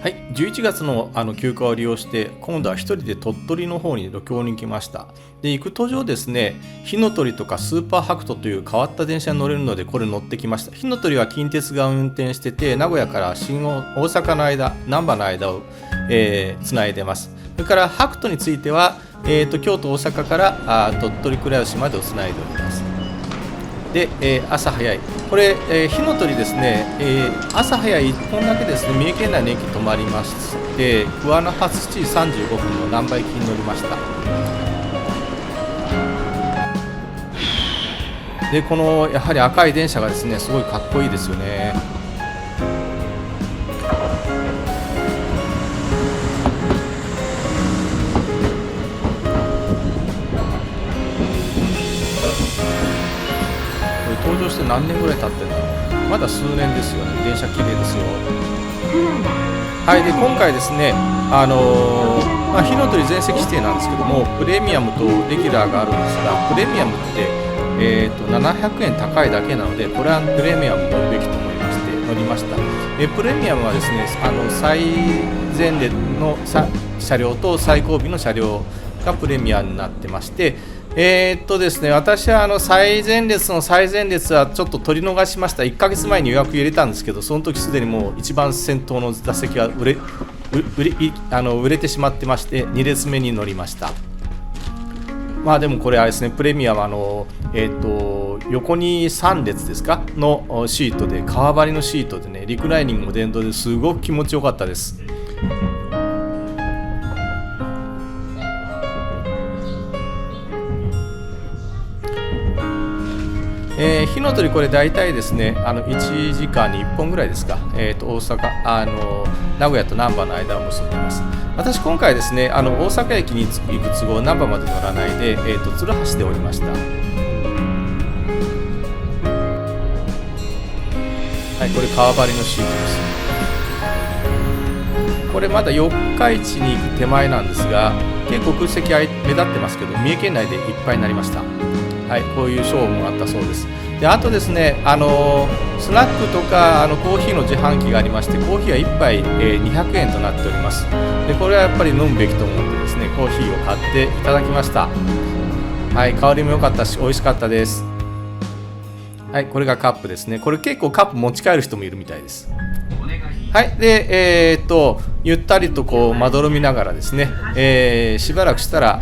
はい、11月の休暇を利用して今度は一人で鳥取の方に旅行に行きました。で行く途上ですね、火の鳥とかスーパーハクトという変わった電車に乗れるのでこれ乗ってきました。火の鳥は近鉄が運転してて、名古屋から大阪の間、難波の間を、つないでます。それからハクトについては、京都大阪から鳥取倉吉までをつないでおります。で、朝早いこれ、火の鳥ですね、朝早い1本だけですね、三重県内の駅止まりまして、桑名発7時35分の難波駅に乗りました。でこのやはり赤い電車がですね、すごいかっこいいですよね。登場して何年ぐらい経ってるんだろう。まだ数年ですよね。電車綺麗ですよ。はい、で今回ですね、火の鳥全席指定なんですけども、プレミアムとレギュラーがあるんですが、プレミアムって、700円高いだけなので、これはプレミアム乗るべきと思いまして乗りました。プレミアムはですね、最前列の車両と最後尾の車両がプレミアムになってまして、ですね、私は最前列の最前列はちょっと取り逃しました。1ヶ月前に予約入れたんですけど、その時すでにもう一番先頭の座席が売れてしまってまして、2列目に乗りました。まあでもこれはですね、プレミアムは横に3列ですかのシートで、革張りのシートでね、リクライニングも電動ですごく気持ちよかったです。火の鳥これ大体ですね、1時間に1本ぐらいですか、大阪名古屋と難波の間を結んでいます。私今回ですね、大阪駅に行く都合難波まで乗らないで、鶴橋で降りました。はい、これ革張りのシートです。これまだ四日市に行く手前なんですが、結構空席目立ってますけど、三重県内でいっぱいになりました。はい、こういう賞もあったそうです。であとですね、スナックとかコーヒーの自販機がありまして、コーヒーは1杯、200円となっております。でこれはやっぱり飲むべきと思ってですね、コーヒーを買っていただきました。はい、香りも良かったし美味しかったです。はい、これがカップですね。これ結構カップ持ち帰る人もいるみたいです。はい、でゆったりとこうまどろみながらですね、しばらくしたら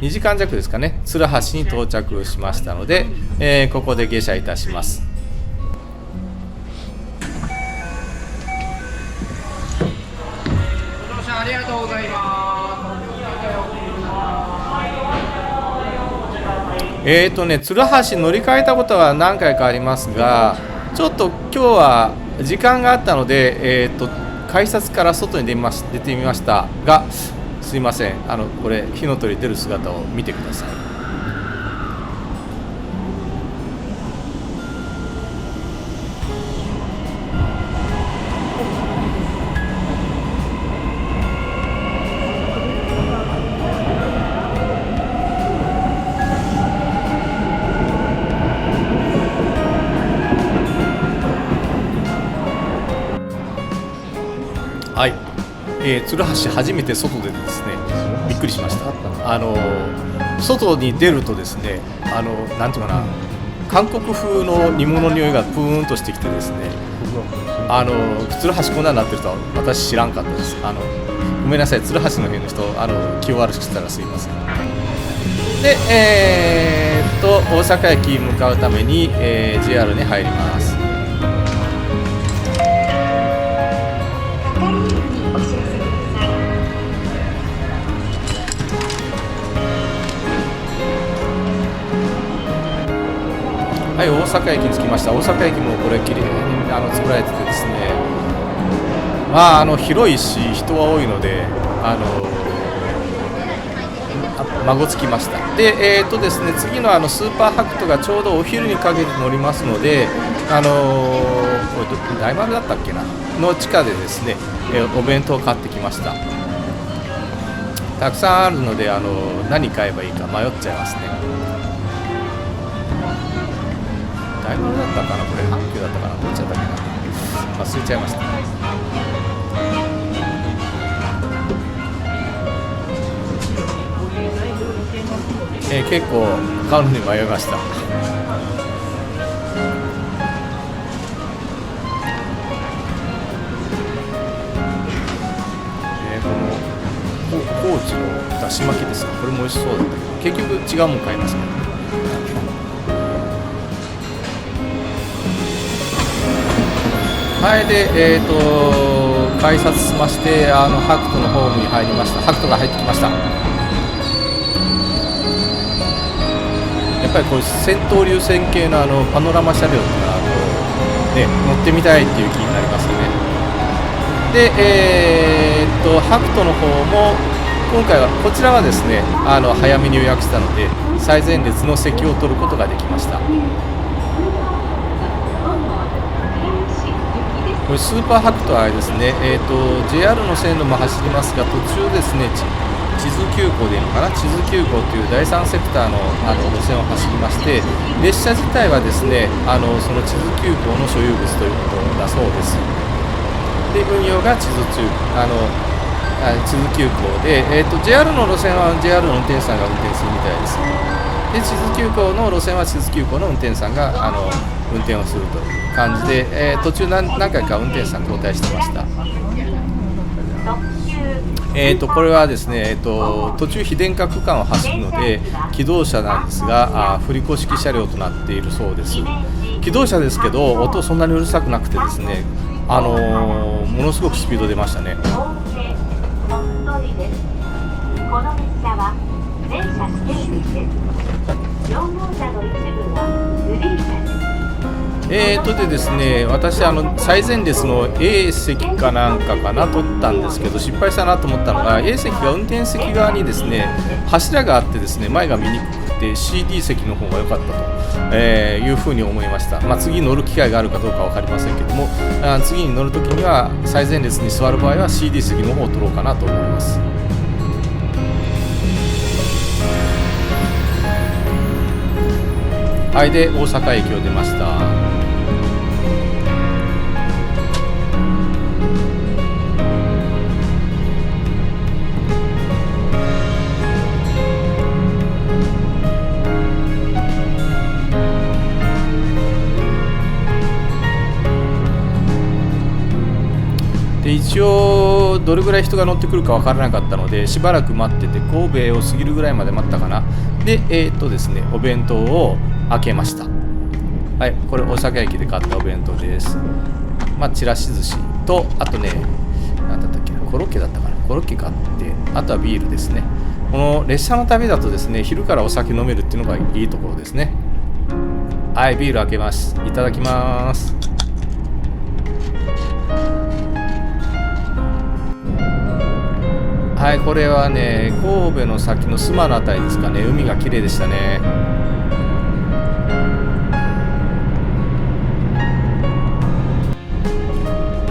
2時間弱ですかね、鶴橋に到着しましたので、ここで下車いたします。ご乗車ありがとうございます。鶴橋乗り換えたことは何回かありますが、ちょっと今日は時間があったので、改札から外に出てみましたが、すいません、これ火の鳥出る姿を見てください。はい、鶴橋初めて外でですね、びっくりしました。外に出るとですね、なんていうかな、韓国風の煮物の匂いがプーンとしてきてですね、鶴橋こんなになってるとは私知らんかったです。ごめんなさい、鶴橋の辺の人気を悪くしたらすいません。で大阪駅に向かうために、JR に入ります。はい、大阪駅に着きました。大阪駅もこれ綺麗に作られててですね、まあ広いし人は多いので孫つきました。でですね、次のスーパーハクトがちょうどお昼にかけて乗りますので、これ大丸だったっけなの地下でですね、お弁当を買ってきました。たくさんあるので何買えばいいか迷っちゃいますね。大丸だったかな、これ阪急だったかな、どっちだったかな、忘れちゃいました。結構買うのに迷いました。この高知のだし巻きですか。これも美味しそうだったけど結局違うもん買いますね。はい、で改札しましてハクトのホームに入りました。ハクトが入ってきました。やっぱりこれ戦闘流線系のパノラマ車両っていうのは乗ってみたいっていう気になりますよね。でハクトの方も今回はこちらはですね早めに予約したので最前列の席を取ることができました。これスーパーハクトはですね、JR の線路も走りますが途中ですね地図急行でいいのかな、地図急行という第3セクターの路線を走りまして、列車自体はですねその地図急行の所有物ということだそうです。で運用が地図急行で、JR の路線は JR の運転手さんが運転するみたいです。で地図急行の路線は地図急行の運転手さんが運転をするという感じで、途中何回か運転手さん交代してました。これはですね、途中非電化区間を走るので気動車なんですが振り子式車両となっているそうです。気動車ですけど音そんなにうるさくなくてですね、ものすごくスピード出ましたね。この列車は全車指定席です。4号車の一部はグリーン車です。でですね、私最前列の A 席かなんか取ったんですけど失敗したなと思ったのが A 席が運転席側にですね柱があってですね前が見にくくて CD 席の方が良かったと、いうふうに思いました。次乗る機会があるかどうか分かりませんけども次に乗るときには最前列に座る場合は CD 席の方を取ろうかなと思います。はい、で大阪駅を出ました。で一応どれぐらい人が乗ってくるか分からなかったのでしばらく待ってて神戸を過ぎるぐらいまで待ったかな。でですねお弁当を開けました。はい、これ大阪駅で買ったお弁当です。ちらし寿司とあとね何だったっけな、コロッケだったかな、コロッケ買ってあとはビールですね。この列車の旅だとですね昼からお酒飲めるっていうのがいいところですね。はい、ビール開けます。いただきます。はい、これはね神戸の先の須磨のあたりですかね。海が綺麗でしたね。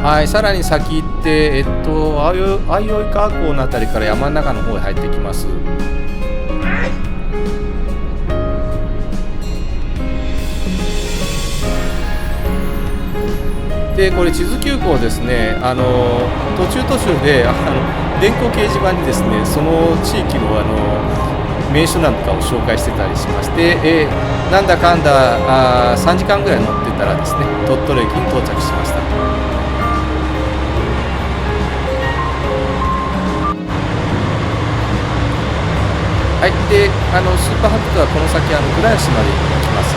はい、さらに先行って相生川港のあたりから山の中の方へ入ってきます。でこれ地図急行ですね途中で電光掲示板にですねその地域の名所なんかを紹介してたりしまして、なんだかんだ3時間ぐらい乗ってたらですね鳥取駅に到着しました。はい、でスーパーハクトはこの先倉吉まで行きます。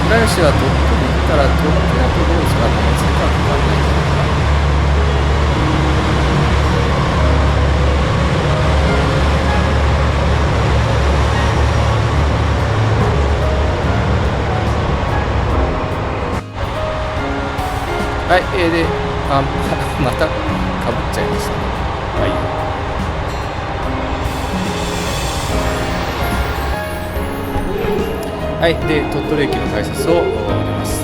倉吉は鳥取行ったら鳥取だとどうですか、何時間かかんないんじゃないかな。はい、でまたかぶっちゃいましたね。はい。はい、で鳥取駅の改札を出ます。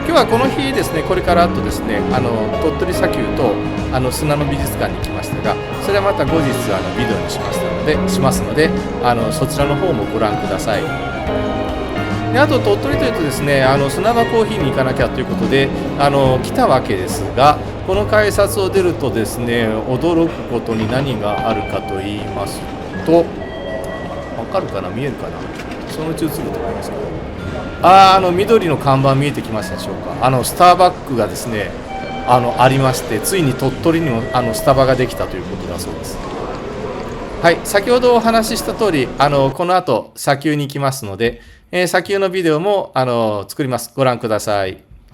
今日はこの日ですねこれからあとですね鳥取砂丘と砂の美術館に来ましたがそれはまた後日ビデオにしますのでそちらの方もご覧ください。であと鳥取というとですね砂場コーヒーに行かなきゃということで来たわけですがこの改札を出るとですね驚くことに何があるかと言いますとかるかな、見えるかな、そのうち映ると思いますけど、緑の看板見えてきましたでしょうか。スターバックがですね、ありまして、ついに鳥取にもスタバができたということだそうです。はい、先ほどお話しした通り、この後砂丘に行きますので、砂丘のビデオも作ります。ご覧ください。